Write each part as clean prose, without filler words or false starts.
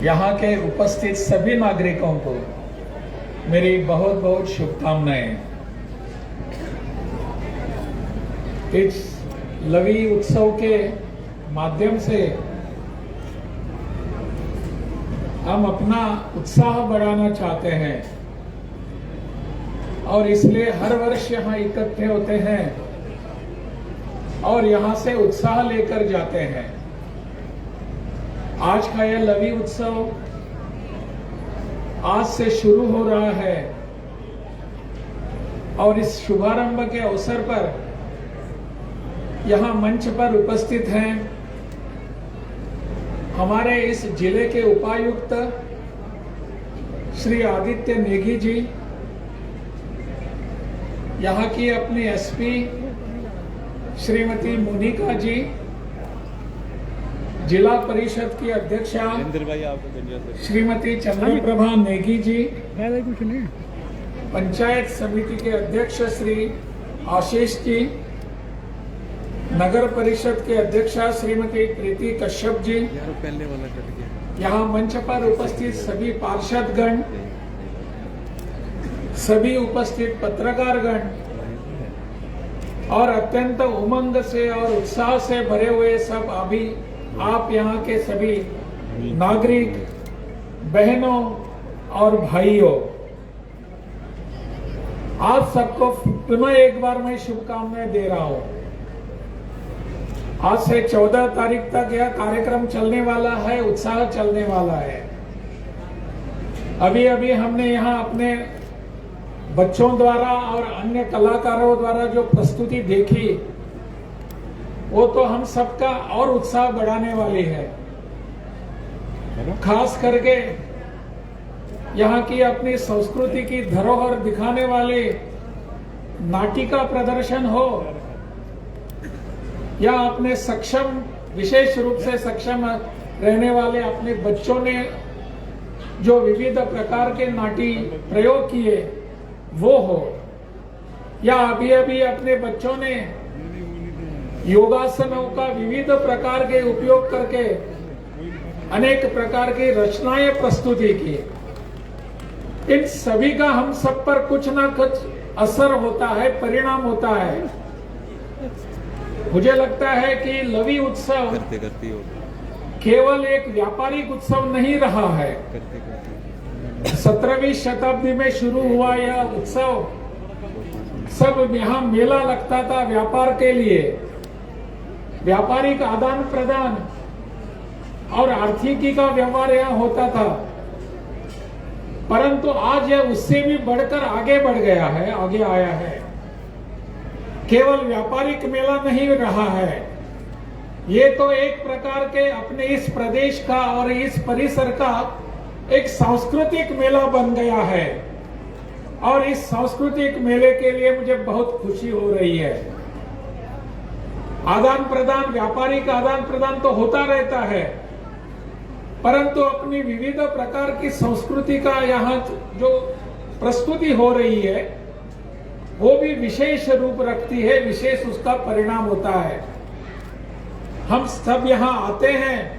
यहाँ के उपस्थित सभी नागरिकों को मेरी बहुत बहुत शुभकामनाएं। इस लवी उत्सव के माध्यम से हम अपना उत्साह बढ़ाना चाहते हैं और इसलिए हर वर्ष यहाँ इकट्ठे होते हैं और यहाँ से उत्साह लेकर जाते हैं। आज का यह लवी उत्सव आज से शुरू हो रहा है और इस शुभारंभ के अवसर पर यहाँ मंच पर उपस्थित हैं हमारे इस जिले के उपायुक्त श्री आदित्य नेगी जी, यहाँ की अपनी एसपी श्रीमती मोनिका जी, जिला परिषद की अध्यक्षा श्रीमती चंद्रनी प्रभा नेगी जी, पंचायत समिति के अध्यक्ष श्री आशीष जी, नगर परिषद के अध्यक्षा श्रीमती प्रीति कश्यप जी, यहाँ मंच पर उपस्थित सभी पार्षदगण, सभी उपस्थित पत्रकारगण और अत्यंत उमंग से और उत्साह से भरे हुए सब अभी आप यहाँ के सभी नागरिक बहनों और भाइयों, आप सबको पुनः एक बार मैं शुभकामनाएं दे रहा हूं। आज से 14 तारीख तक यह कार्यक्रम चलने वाला है, उत्साह चलने वाला है। अभी अभी हमने यहाँ अपने बच्चों द्वारा और अन्य कलाकारों द्वारा जो प्रस्तुति देखी वो तो हम सबका और उत्साह बढ़ाने वाली है। खास करके यहाँ की अपनी संस्कृति की धरोहर दिखाने वाले नाटिका प्रदर्शन हो या अपने सक्षम, विशेष रूप से सक्षम रहने वाले अपने बच्चों ने जो विविध प्रकार के नाटी प्रयोग किए वो हो, या अभी अभी अपने बच्चों ने योगासनों का विविध प्रकार के उपयोग करके अनेक प्रकार की रचनाएं प्रस्तुति की। इन सभी का हम सब पर कुछ ना कुछ असर होता है, परिणाम होता है। मुझे लगता है कि लवी उत्सव केवल एक व्यापारिक उत्सव नहीं रहा है। 17वीं शताब्दी में शुरू हुआ यह उत्सव, सब यहाँ मेला लगता था व्यापार के लिए, व्यापारिक आदान प्रदान और आर्थिकी का व्यवहार यहाँ होता था। परंतु आज यह उससे भी बढ़कर आगे बढ़ गया है, आगे आया है। केवल व्यापारिक मेला नहीं रहा है, ये तो एक प्रकार के अपने इस प्रदेश का और इस परिसर का एक सांस्कृतिक मेला बन गया है। और इस सांस्कृतिक मेले के लिए मुझे बहुत खुशी हो रही है। आदान प्रदान, व्यापारिक आदान प्रदान तो होता रहता है, परंतु अपनी विविध प्रकार की संस्कृति का यहाँ जो प्रस्तुति हो रही है वो भी विशेष रूप रखती है, विशेष उसका परिणाम होता है। हम सब यहाँ आते हैं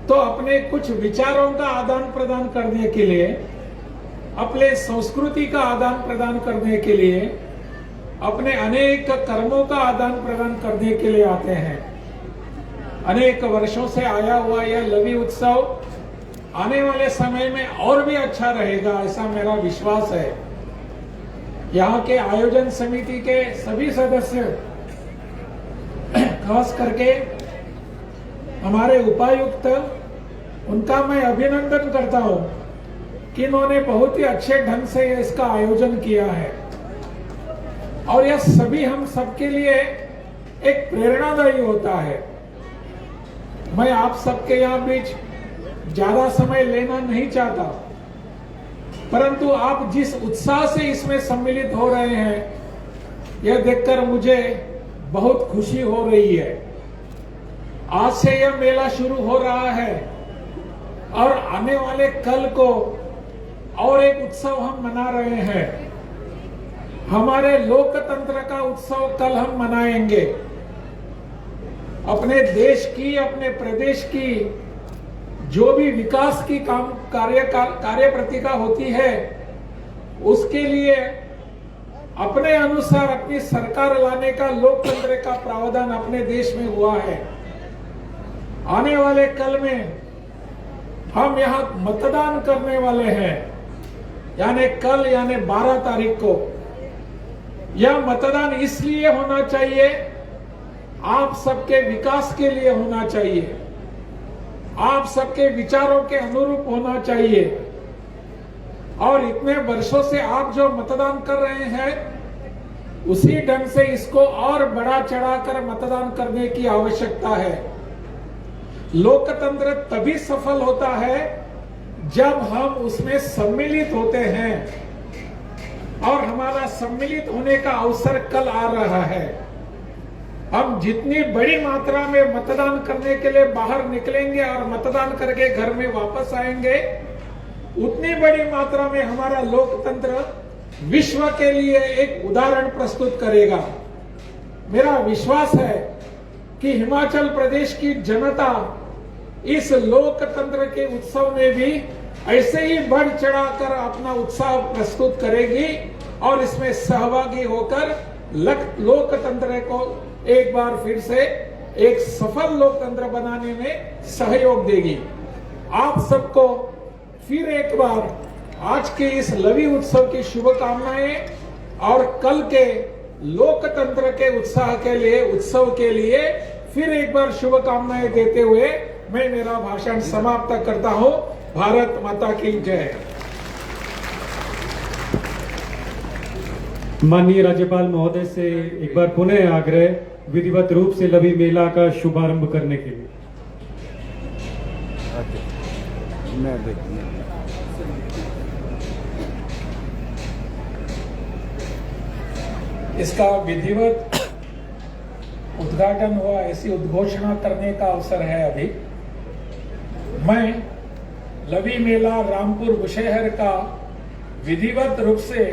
तो अपने कुछ विचारों का आदान प्रदान करने के लिए, अपने संस्कृति का आदान प्रदान करने के लिए, अपने अनेक कर्मों का आदान प्रदान करने के लिए आते हैं। अनेक वर्षों से आया हुआ यह लवी उत्सव आने वाले समय में और भी अच्छा रहेगा, ऐसा मेरा विश्वास है। यहाँ के आयोजन समिति के सभी सदस्य, खास करके हमारे उपायुक्त, उनका मैं अभिनंदन करता हूँ कि इन्होंने बहुत ही अच्छे ढंग से इसका आयोजन किया है। और यह सभी हम सबके लिए एक प्रेरणादायी होता है। मैं आप सबके यहाँ बीच ज्यादा समय लेना नहीं चाहता, परंतु आप जिस उत्साह से इसमें सम्मिलित हो रहे हैं, यह देखकर मुझे बहुत खुशी हो रही है। आज से यह मेला शुरू हो रहा है और आने वाले कल को और एक उत्सव हम मना रहे हैं। हमारे लोकतंत्र का उत्सव कल हम मनाएंगे। अपने देश की, अपने प्रदेश की जो भी विकास की कार्य प्रतिका होती है उसके लिए अपने अनुसार अपनी सरकार लाने का लोकतंत्र का प्रावधान अपने देश में हुआ है। आने वाले कल में हम यहाँ मतदान करने वाले हैं, यानी कल यानी 12 तारीख को। यह मतदान इसलिए होना चाहिए, आप सबके विकास के लिए होना चाहिए, आप सबके विचारों के अनुरूप होना चाहिए। और इतने वर्षों से आप जो मतदान कर रहे हैं उसी ढंग से इसको और बढ़ा चढ़ाकर मतदान करने की आवश्यकता है। लोकतंत्र तभी सफल होता है जब हम उसमें सम्मिलित होते हैं, और हमारा सम्मिलित होने का अवसर कल आ रहा है। हम जितनी बड़ी मात्रा में मतदान करने के लिए बाहर निकलेंगे और मतदान करके घर में वापस आएंगे, उतनी बड़ी मात्रा में हमारा लोकतंत्र विश्व के लिए एक उदाहरण प्रस्तुत करेगा। मेरा विश्वास है कि हिमाचल प्रदेश की जनता इस लोकतंत्र के उत्सव में भी ऐसे ही बढ़ चढ़ाकर अपना उत्साह प्रस्तुत करेगी और इसमें सहभागी होकर लोकतंत्र को एक बार फिर से एक सफल लोकतंत्र बनाने में सहयोग देगी। आप सबको फिर एक बार आज के इस लवी उत्सव की शुभकामनाएं और कल के लोकतंत्र के उत्सव के लिए फिर एक बार शुभकामनाएं देते हुए मैं मेरा भाषण समाप्त करता हूं। भारत माता की जय। माननीय राज्यपाल महोदय से एक बार पुनः आग्रह विधिवत रूप से लवी मेला का शुभारंभ करने के लिए। इसका विधिवत उद्घाटन हुआ, ऐसी उद्घोषणा करने का अवसर है। अभी मैं लवी मेला रामपुर बुशहर का विधिवत रूप से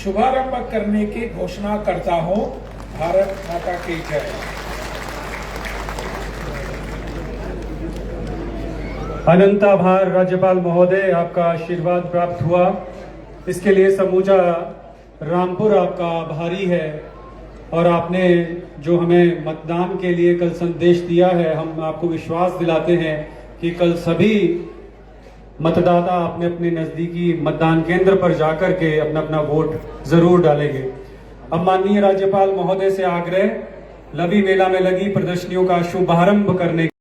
शुभारंभ करने की घोषणा करता हूं। भारत माता की जय। अनंत आभार राज्यपाल महोदय, आपका आशीर्वाद प्राप्त हुआ, इसके लिए समूचा रामपुर आपका आभारी है। और आपने जो हमें मतदान के लिए कल संदेश दिया है, हम आपको विश्वास दिलाते हैं कि कल सभी मतदाता अपने अपने नजदीकी मतदान केंद्र पर जाकर के अपना अपना वोट जरूर डालेंगे। अब माननीय राज्यपाल महोदय से आग्रह लवी मेला में लगी प्रदर्शनियों का शुभारंभ करने